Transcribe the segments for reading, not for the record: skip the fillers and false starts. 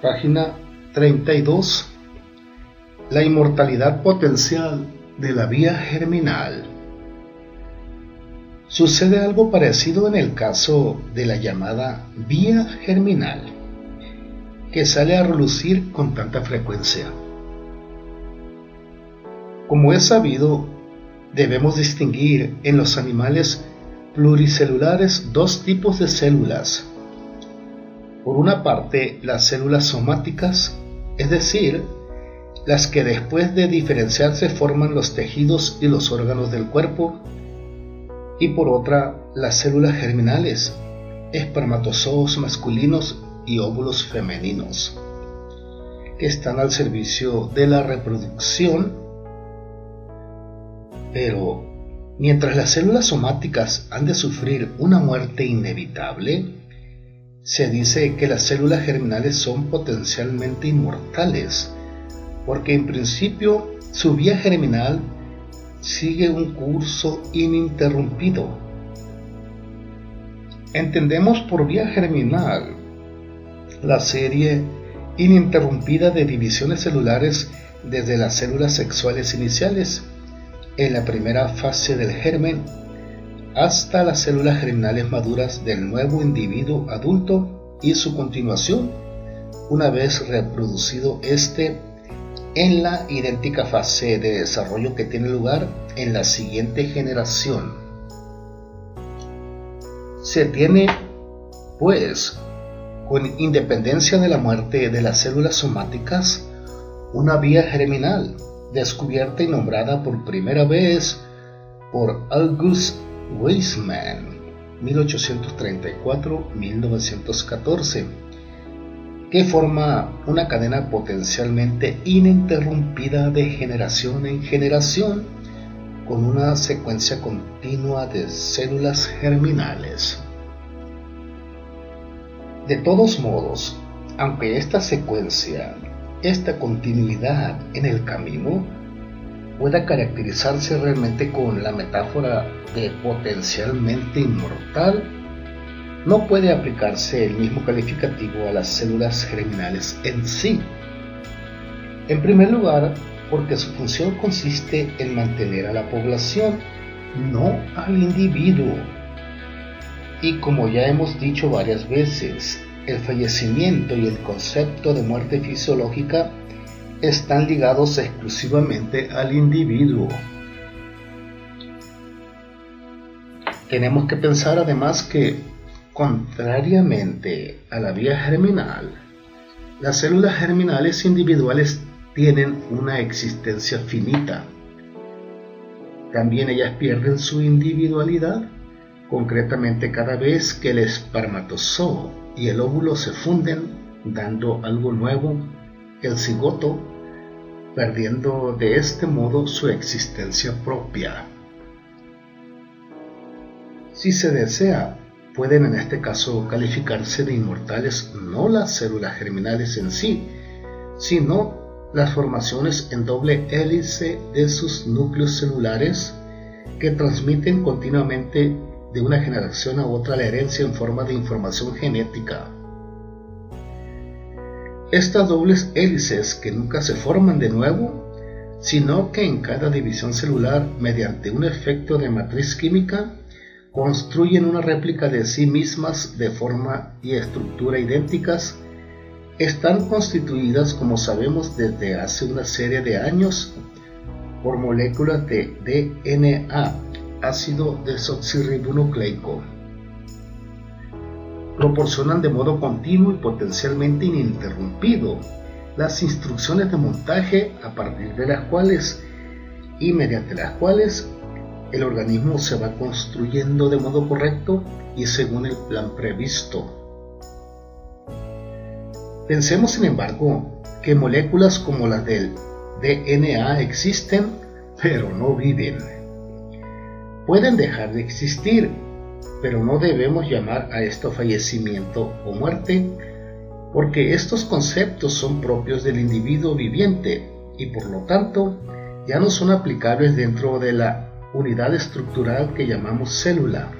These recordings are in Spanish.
Página 32. La inmortalidad potencial de la vía germinal. Sucede algo parecido en el caso de la llamada vía germinal, que sale a relucir con tanta frecuencia. Como es sabido, debemos distinguir en los animales pluricelulares dos tipos de células. Por una parte, las células somáticas, es decir, las que después de diferenciarse forman los tejidos y los órganos del cuerpo, y por otra, las células germinales, espermatozoos masculinos y óvulos femeninos, que están al servicio de la reproducción. Pero mientras las células somáticas han de sufrir una muerte inevitable, se dice que las células germinales son potencialmente inmortales, porque en principio su vía germinal sigue un curso ininterrumpido. Entendemos por vía germinal la serie ininterrumpida de divisiones celulares desde las células sexuales iniciales, en la primera fase del germen, hasta las células germinales maduras del nuevo individuo adulto y su continuación, una vez reproducido en la idéntica fase de desarrollo que tiene lugar en la siguiente generación. Se tiene, pues, con independencia de la muerte de las células somáticas, una vía germinal descubierta y nombrada por primera vez por August Weismann, 1834-1914, que forma una cadena potencialmente ininterrumpida de generación en generación, con una secuencia continua de células germinales. De todos modos, aunque esta secuencia, esta continuidad en el camino, pueda caracterizarse realmente con la metáfora de potencialmente inmortal, no puede aplicarse el mismo calificativo a las células germinales en sí. En primer lugar, porque su función consiste en mantener a la población, no al individuo. Y como ya hemos dicho varias veces, el fallecimiento y el concepto de muerte fisiológica están ligados exclusivamente al individuo. Tenemos que pensar además que, contrariamente a la vía germinal, las células germinales individuales tienen una existencia finita. También ellas pierden su individualidad, concretamente cada vez que el espermatozoo y el óvulo se funden, dando algo nuevo, el cigoto, perdiendo de este modo su existencia propia. Si se desea, pueden en este caso calificarse de inmortales no las células germinales en sí, sino las formaciones en doble hélice de sus núcleos celulares que transmiten continuamente de una generación a otra la herencia en forma de información genética. Estas dobles hélices, que nunca se forman de nuevo, sino que en cada división celular, mediante un efecto de matriz química, construyen una réplica de sí mismas de forma y estructura idénticas, están constituidas, como sabemos desde hace una serie de años, por moléculas de DNA, ácido desoxirribonucleico. Proporcionan de modo continuo y potencialmente ininterrumpido las instrucciones de montaje a partir de las cuales y mediante las cuales el organismo se va construyendo de modo correcto y según el plan previsto. Pensemos, sin embargo, que moléculas como las del DNA existen, pero no viven. Pueden dejar de existir, pero no debemos llamar a esto fallecimiento o muerte, porque estos conceptos son propios del individuo viviente y por lo tanto ya no son aplicables dentro de la unidad estructural que llamamos célula.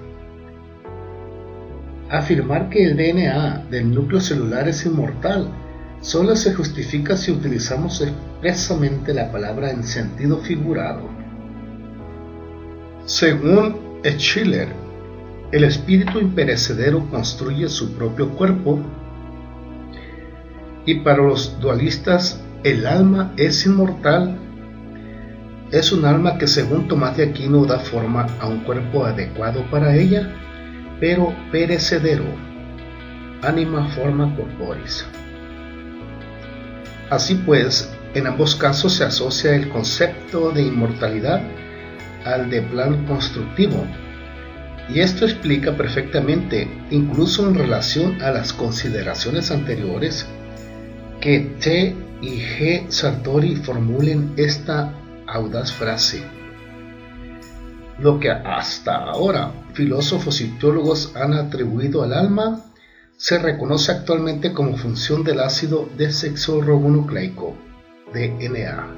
Afirmar que el DNA del núcleo celular es inmortal solo se justifica si utilizamos expresamente la palabra en sentido figurado. Según Schiller, el espíritu imperecedero construye su propio cuerpo, y para los dualistas el alma es inmortal. Es un alma que, según Tomás de Aquino, da forma a un cuerpo adecuado para ella, pero perecedero, anima forma corporis. Así pues, en ambos casos se asocia el concepto de inmortalidad al de plan constructivo, y esto explica perfectamente, incluso en relación a las consideraciones anteriores, que T y G. Sartori formulen esta audaz frase. Lo que hasta ahora filósofos y teólogos han atribuido al alma se reconoce actualmente como función del ácido desoxirribonucleico, DNA.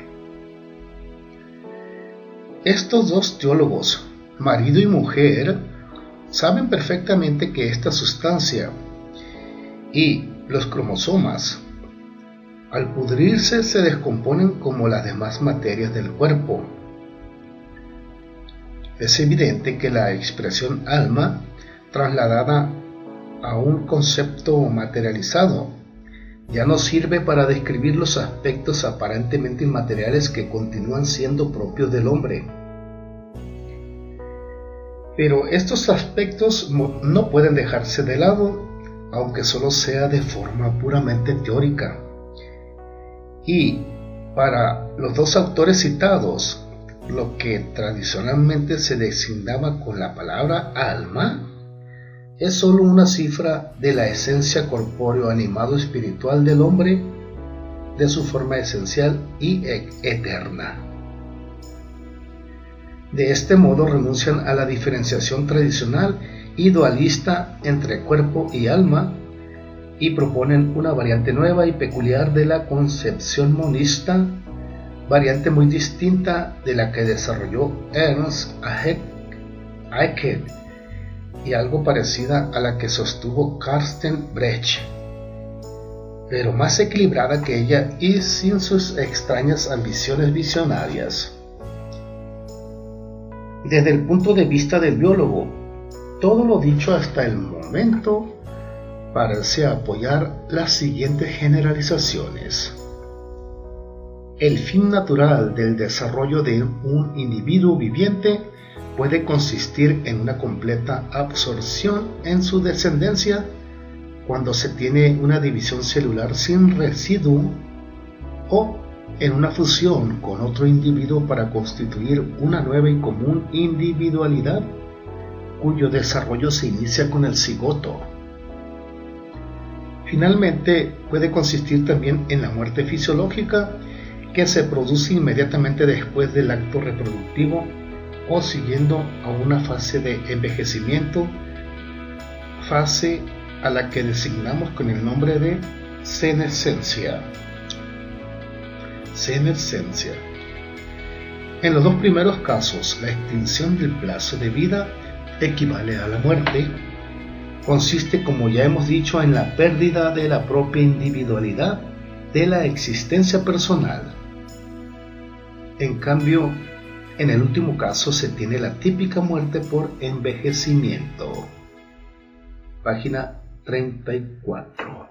Estos dos teólogos, marido y mujer, saben perfectamente que esta sustancia y los cromosomas, al pudrirse, se descomponen como las demás materias del cuerpo. Es evidente que la expresión alma, trasladada a un concepto materializado, ya no sirve para describir los aspectos aparentemente inmateriales que continúan siendo propios del hombre. Pero estos aspectos no pueden dejarse de lado, aunque solo sea de forma puramente teórica. Y para los dos autores citados, lo que tradicionalmente se designaba con la palabra alma es solo una cifra de la esencia corpóreo animado espiritual del hombre, de su forma esencial y eterna. De este modo renuncian a la diferenciación tradicional y dualista entre cuerpo y alma, y proponen una variante nueva y peculiar de la concepción monista, variante muy distinta de la que desarrolló Ernst Haeckel y algo parecida a la que sostuvo Carsten Brecht, pero más equilibrada que ella y sin sus extrañas ambiciones visionarias. Desde el punto de vista del biólogo, todo lo dicho hasta el momento parece apoyar las siguientes generalizaciones. El fin natural del desarrollo de un individuo viviente puede consistir en una completa absorción en su descendencia cuando se tiene una división celular sin residuo, o en una fusión con otro individuo para constituir una nueva y común individualidad cuyo desarrollo se inicia con el cigoto. Finalmente, puede consistir también en la muerte fisiológica, que se produce inmediatamente después del acto reproductivo o siguiendo a una fase de envejecimiento, fase a la que designamos con el nombre de senescencia. En los dos primeros casos, la extinción del plazo de vida equivale a la muerte. Consiste, como ya hemos dicho, en la pérdida de la propia individualidad de la existencia personal. En cambio, en el último caso se tiene la típica muerte por envejecimiento. Página 34.